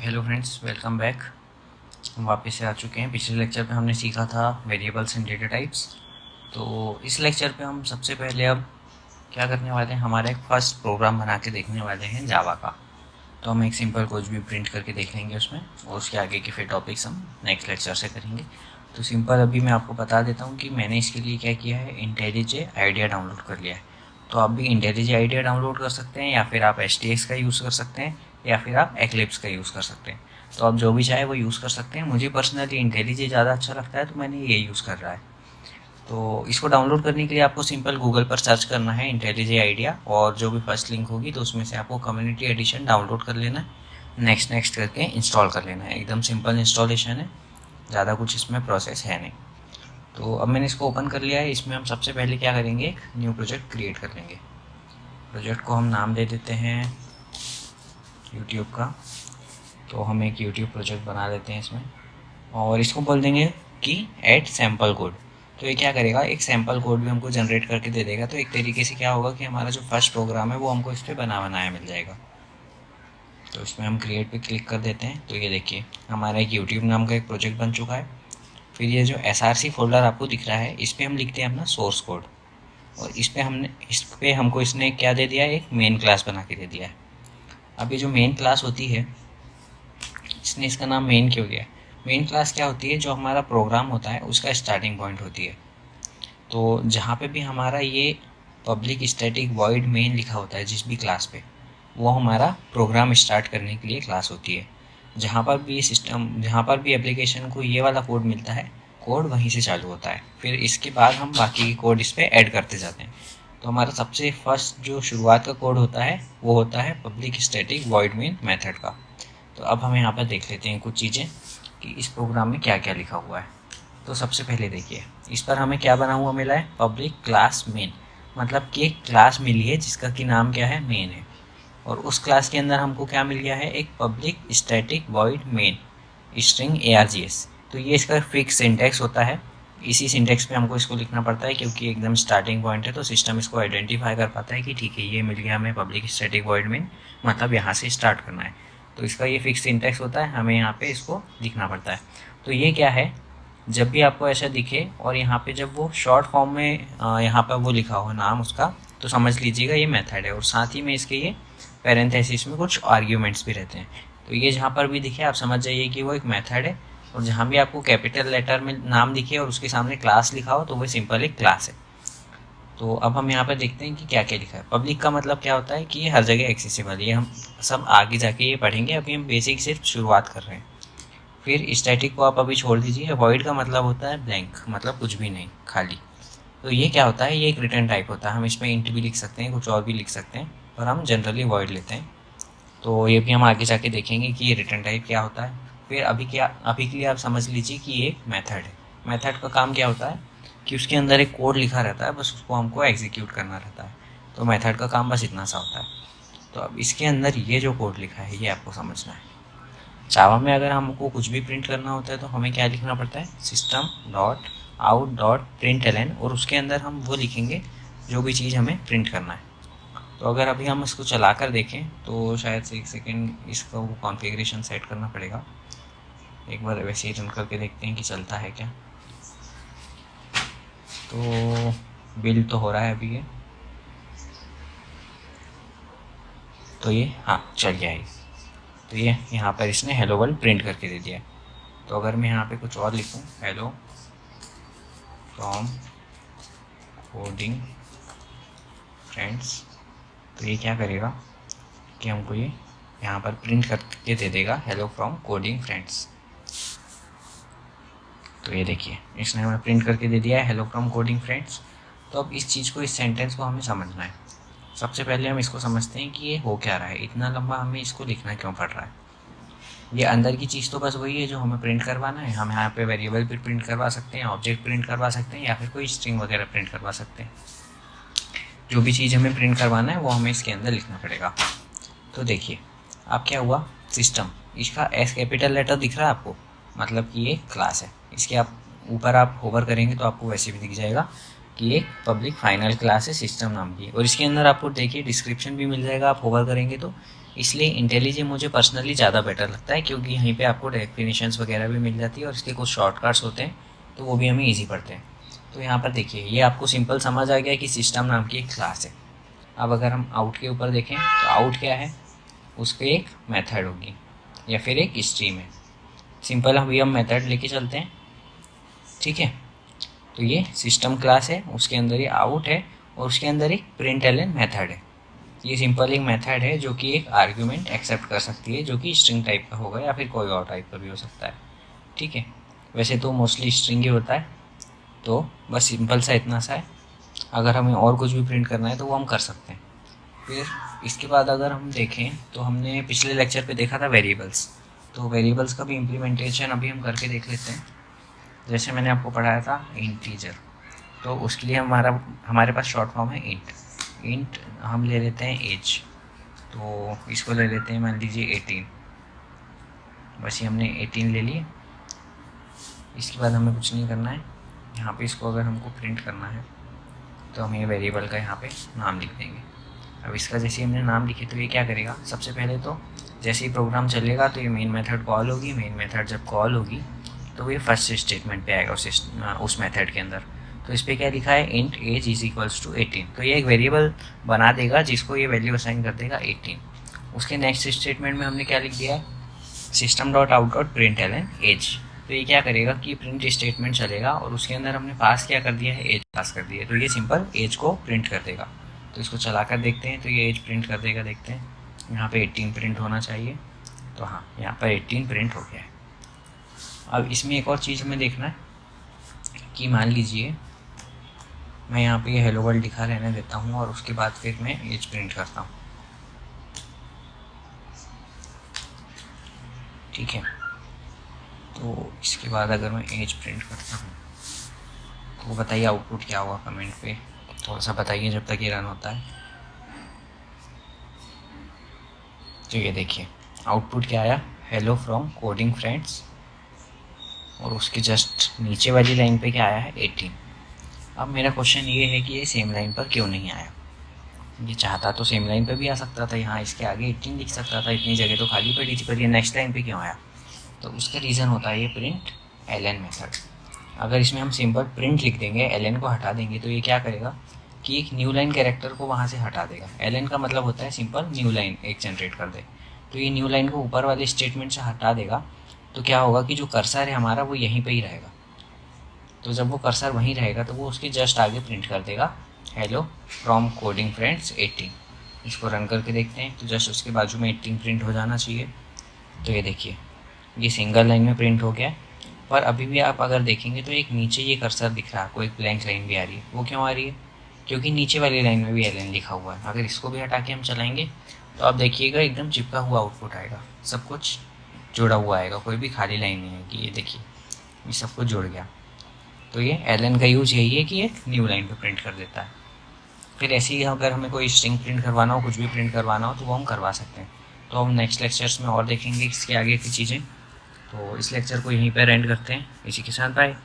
Hello friends, welcome back. हम वापस से आ चुके हैं। पिछले लेक्चर पे हमने सीखा था वेरिएबल्स एंड डेटा टाइप्स। तो इस लेक्चर पे हम सबसे पहले अब क्या करने वाले हैं, हमारा एक फर्स्ट प्रोग्राम बना के देखने वाले हैं जावा का। तो हम एक सिंपल कोड भी प्रिंट करके देख लेंगे उसमें, और उसके आगे के फिर टॉपिक्स हम नेक्स्ट लेक्चर से करेंगे। तो सिंपल अभी मैं आपको बता देता हूँ कि मैंने इसके लिए क्या किया है, इंटेलिजे आइडिया डाउनलोड कर लिया है। तो आप भी इंटेलिजे आइडिया डाउनलोड कर सकते हैं, या फिर आप HTX का यूज़ कर सकते हैं, या फिर आप एक्लिप्स का यूज़ कर सकते हैं। तो आप जो भी चाहे वो यूज़ कर सकते हैं। मुझे पर्सनली इंटेलिजे ज़्यादा अच्छा लगता है, तो मैंने ये यूज़ कर रहा है। तो इसको डाउनलोड करने के लिए आपको सिंपल गूगल पर सर्च करना है इंटेलिजे आइडिया, और जो भी फर्स्ट लिंक होगी तो उसमें से आपको कम्युनिटी एडिशन डाउनलोड कर लेना है। नेक्स्ट नेक्स्ट करके इंस्टॉल कर लेना है। एकदम सिंपल इंस्टॉलेशन है, ज़्यादा कुछ इसमें प्रोसेस है नहीं। तो अब मैंने इसको ओपन कर लिया है। इसमें हम सबसे पहले क्या करेंगे, एक न्यू प्रोजेक्ट क्रिएट कर लेंगे। प्रोजेक्ट को हम नाम दे देते हैं यूट्यूब का। तो हम एक यूट्यूब प्रोजेक्ट बना लेते हैं इसमें, और इसको बोल देंगे कि ऐड सैम्पल कोड। तो ये क्या करेगा, एक सैम्पल कोड भी हमको जनरेट करके दे देगा। तो एक तरीके से क्या होगा कि हमारा जो फर्स्ट प्रोग्राम है वो हमको इस पर बनाया मिल जाएगा। तो इसमें हम क्रिएट पे क्लिक कर देते हैं। तो ये देखिए, हमारा एक यूट्यूब नाम का एक प्रोजेक्ट बन चुका है। फिर ये जो SRC फोल्डर आपको दिख रहा है, इस पर हम लिखते हैं अपना सोर्स कोड, और इस पर हमको इसने क्या दे दिया है, एक मेन क्लास बना के दे दिया है। अब ये जो मेन क्लास होती है, इसने इसका नाम मेन क्यों दिया है? मेन क्लास क्या होती है, जो हमारा प्रोग्राम होता है उसका स्टार्टिंग पॉइंट होती है। तो जहाँ पे भी हमारा ये पब्लिक स्टैटिक वॉइड मेन लिखा होता है जिस भी क्लास पे, वो हमारा प्रोग्राम स्टार्ट करने के लिए क्लास होती है। जहाँ पर भी सिस्टम, जहाँ पर भी एप्लीकेशन को ये वाला कोड मिलता है, कोड वहीं से चालू होता है। फिर इसके बाद हम बाकी कोड इस पर ऐड करते जाते हैं। तो हमारा सबसे फर्स्ट जो शुरुआत का कोड होता है वो होता है public static void main method का। तो अब हम यहाँ पर देख लेते हैं कुछ चीज़ें कि इस प्रोग्राम में क्या क्या लिखा हुआ है। तो सबसे पहले देखिए, इस पर हमें क्या बना हुआ मिला है, पब्लिक क्लास मेन। मतलब कि एक क्लास मिली है जिसका कि नाम क्या है, मेन है। और उस क्लास के अंदर हमको क्या मिल गया है, एक public static void main string ARGS। तो ये इसका फिक्स सिंटैक्स होता है। इसी सिंटैक्स पे हमको इसको लिखना पड़ता है, क्योंकि एकदम स्टार्टिंग पॉइंट है। तो सिस्टम इसको आइडेंटिफाई कर पाता है कि ठीक है, ये मिल गया हमें पब्लिक स्टैटिक वॉइड मेन, मतलब यहाँ से स्टार्ट करना है। तो इसका ये फिक्स सिंटैक्स होता है, हमें यहाँ पे इसको लिखना पड़ता है। तो ये क्या है, जब भी आपको ऐसा दिखे और यहाँ पे जब वो शॉर्ट फॉर्म में यहाँ पर वो लिखा हो नाम उसका, तो समझ लीजिएगा ये मेथड है। और साथ ही में इसके ये पैरेंथेसिस में कुछ आर्ग्यूमेंट्स भी रहते हैं। तो ये जहाँ पर भी दिखे आप समझ जाइए कि वो एक मेथड है। और जहाँ भी आपको कैपिटल लेटर में नाम दिखे और उसके सामने क्लास लिखा हो, तो वो सिंपल एक क्लास है। तो अब हम यहाँ पर देखते हैं कि क्या क्या लिखा है। पब्लिक का मतलब क्या होता है कि ये हर जगह एक्सेसिबल है। ये हम सब आगे जाके ये पढ़ेंगे, अभी हम बेसिक सिर्फ शुरुआत कर रहे हैं। फिर स्टैटिक को आप अभी छोड़ दीजिए। वॉइड का मतलब होता है ब्लैंक, मतलब कुछ भी नहीं, खाली। तो ये क्या होता है, ये एक रिटर्न टाइप होता है। हम इसमें इंट भी लिख सकते हैं, कुछ और भी लिख सकते हैं, पर हम जनरली वॉइड लेते हैं। तो ये भी हम आगे जाके देखेंगे कि ये रिटर्न टाइप क्या होता है। फिर अभी के लिए आप समझ लीजिए कि ये एक मेथड है। मेथड का काम क्या होता है कि उसके अंदर एक कोड लिखा रहता है, बस उसको हमको एग्जीक्यूट करना रहता है। तो मेथड का काम बस इतना सा होता है। तो अब इसके अंदर ये जो कोड लिखा है ये आपको समझना है। जावा में अगर हमको कुछ भी प्रिंट करना होता है तो हमें क्या लिखना पड़ता है, system dot out dot println, और उसके अंदर हम वो लिखेंगे जो भी चीज़ हमें प्रिंट करना है। तो अगर अभी हम इसको चला कर देखें तो शायद से एक सेकेंड इसका वो कॉन्फ़िगरेशन सेट करना पड़ेगा। एक बार वैसे ही रन करके देखते हैं कि चलता है क्या। तो बिल्ड तो हो रहा है अभी ये, तो ये हाँ चल गया है। तो ये यहाँ पर इसने हेलो वर्ल्ड प्रिंट करके दे दिया है। तो अगर मैं यहाँ पे कुछ और लिखूँ, हेलो फ्रॉम कोडिंग फ्रेंड्स, तो ये क्या करेगा कि हमको ये यहाँ पर प्रिंट करके दे देगा, हेलो फ्रॉम कोडिंग फ्रेंड्स। तो ये देखिए, इसने हमें प्रिंट करके दे दिया है हेलो फ्रॉम कोडिंग फ्रेंड्स। तो अब इस चीज़ को, इस सेंटेंस को हमें समझना है। सबसे पहले हम इसको समझते हैं कि ये हो क्या रहा है, इतना लंबा हमें इसको लिखना क्यों पड़ रहा है। ये अंदर की चीज़ तो बस वही है जो हमें प्रिंट करवाना है। हम यहाँ पे वेरिएबल भी प्रिंट करवा सकते हैं, ऑब्जेक्ट प्रिंट करवा सकते हैं, या फिर कोई स्ट्रिंग वगैरह प्रिंट करवा सकते हैं। जो भी चीज़ हमें प्रिंट करवाना है वो हमें इसके अंदर लिखना पड़ेगा। तो देखिए, अब क्या हुआ, सिस्टम, इसका एस कैपिटल लेटर दिख रहा है आपको, मतलब कि ये क्लास है। इसके आप ऊपर आप होवर करेंगे तो आपको वैसे भी दिख जाएगा कि एक पब्लिक फाइनल क्लास है सिस्टम नाम की। और इसके अंदर आपको देखिए डिस्क्रिप्शन भी मिल जाएगा, आप होवर करेंगे तो इसलिए इंटेलिजे मुझे पर्सनली ज़्यादा बेटर लगता है, क्योंकि यहीं पे आपको डेफिनेशंस वगैरह भी मिल जाती है और इसके कुछ शॉर्टकट्स होते हैं, तो वो भी हमें ईजी पड़ते हैं। तो यहाँ पर देखिए, ये आपको सिंपल समझ आ गया कि सिस्टम नाम की एक क्लास है। अब अगर हम आउट के ऊपर देखें तो आउट क्या है, उसके एक मेथड होगी या फिर एक स्ट्रीम है। सिंपल अभी हम मेथड लेके चलते हैं, ठीक है। तो ये सिस्टम क्लास है, उसके अंदर ये आउट है और उसके अंदर एक println मेथड है। ये सिंपल एक मेथड है जो कि एक आर्ग्यूमेंट एक्सेप्ट कर सकती है, जो कि स्ट्रिंग टाइप का होगा या फिर कोई और टाइप का भी हो सकता है, ठीक है। वैसे तो मोस्टली स्ट्रिंग ही होता है, तो बस सिंपल सा इतना सा है। अगर हमें और कुछ भी प्रिंट करना है तो वो हम कर सकते हैं। फिर इसके बाद अगर हम देखें तो हमने पिछले लेक्चर पे देखा था वेरिएबल्स, तो वेरिएबल्स का भी इम्प्लीमेंटेशन अभी हम करके देख लेते हैं। जैसे मैंने आपको पढ़ाया था इंटीजर, तो उसके लिए हमारे पास शॉर्ट फॉर्म है इंट हम ले लेते हैं एज, तो इसको ले लेते हैं मान लीजिए 18। बस ये हमने 18 ले लिए। इसके बाद हमें कुछ नहीं करना है। यहाँ पे इसको अगर हमको प्रिंट करना है तो हम ये वेरिएबल का यहाँ पे नाम लिख देंगे। अब इसका जैसे हमने नाम लिखे तो ये क्या करेगा, सबसे पहले तो जैसे ही प्रोग्राम चलेगा तो ये मेन मेथड कॉल होगी। मेन मेथड जब कॉल होगी तो ये फर्स्ट स्टेटमेंट पे आएगा उस मेथड के अंदर। तो इस पर क्या लिखा है, int age is equals to 18। तो ये एक वेरिएबल बना देगा जिसको ये वैल्यू असाइन कर देगा 18। उसके नेक्स्ट स्टेटमेंट में हमने क्या लिख दिया है, system dot out dot println age. तो ये क्या करेगा कि प्रिंट स्टेटमेंट चलेगा और उसके अंदर हमने पास क्या कर दिया है, एज पास कर दिया है, तो ये सिंपल एज को प्रिंट कर देगा। तो इसको चला कर देखते हैं, तो ये एज प्रिंट कर देगा। देखते हैं यहाँ पे 18 प्रिंट होना चाहिए, तो हाँ यहाँ पर 18 प्रिंट हो गया है। अब इसमें एक और चीज़ हमें देखना है कि मान लीजिए मैं यहाँ पे ये हेलो वर्ल्ड लिखा रहने देता हूँ और उसके बाद फिर मैं एज प्रिंट करता हूँ, ठीक है। तो इसके बाद अगर मैं एज प्रिंट करता हूँ तो बताइए आउटपुट क्या होगा, कमेंट पे थोड़ा सा बताइए जब तक ये रन होता है। तो ये देखिए आउटपुट क्या आया, हेलो फ्रॉम कोडिंग फ्रेंड्स, और उसके जस्ट नीचे वाली लाइन पे क्या आया है, 18। अब मेरा क्वेश्चन ये है कि ये सेम लाइन पर क्यों नहीं आया। ये चाहता तो सेम लाइन पे भी आ सकता था, यहाँ इसके आगे 18 लिख सकता था, इतनी जगह तो खाली पड़ी थी, पर ये नेक्स्ट लाइन पे क्यों आया। तो उसका रीज़न होता है ये प्रिंट ln मेथड। अगर इसमें हम सिंपल प्रिंट लिख देंगे, ln को हटा देंगे, तो ये क्या करेगा कि एक न्यू लाइन कैरेक्टर को वहाँ से हटा देगा। ln का मतलब होता है सिंपल न्यू लाइन एक जनरेट कर दे, तो ये न्यू लाइन को ऊपर वाले स्टेटमेंट से हटा देगा। तो क्या होगा कि जो कर्सर है हमारा वो यहीं पे ही रहेगा। तो जब वो कर्सर वहीं रहेगा तो वो उसके जस्ट आगे प्रिंट कर देगा हेलो फ्रॉम कोडिंग फ्रेंड्स 18। इसको रन करके देखते हैं, तो जस्ट उसके बाजू में 18 प्रिंट हो जाना चाहिए। तो ये देखिए ये सिंगल लाइन में प्रिंट हो गया। पर अभी भी आप अगर देखेंगे तो एक नीचे ये कर्सर दिख रहा है, आपको एक ब्लैंक लाइन भी आ रही है। वो क्यों आ रही है, क्योंकि नीचे वाली लाइन में भी ln लिखा हुआ है। अगर इसको भी हटा के हम चलाएंगे तो आप देखिएगा एकदम चिपका हुआ आउटपुट आएगा, सब कुछ जुड़ा हुआ आएगा, कोई भी खाली लाइन नहीं है कि ये देखिए ये सब कुछ जुड़ गया। तो ये ln का यूज़ यही है कि एक न्यू लाइन पे प्रिंट कर देता है। फिर ऐसे ही अगर हमें कोई स्ट्रिंग प्रिंट करवाना हो, कुछ भी प्रिंट करवाना हो, तो वो हम करवा सकते हैं। तो हम नेक्स्ट लेक्चर्स में और देखेंगे इसके आगे की चीज़ें। तो इस लेक्चर को यहीं पर एंड करते हैं। इसी के साथ बाय।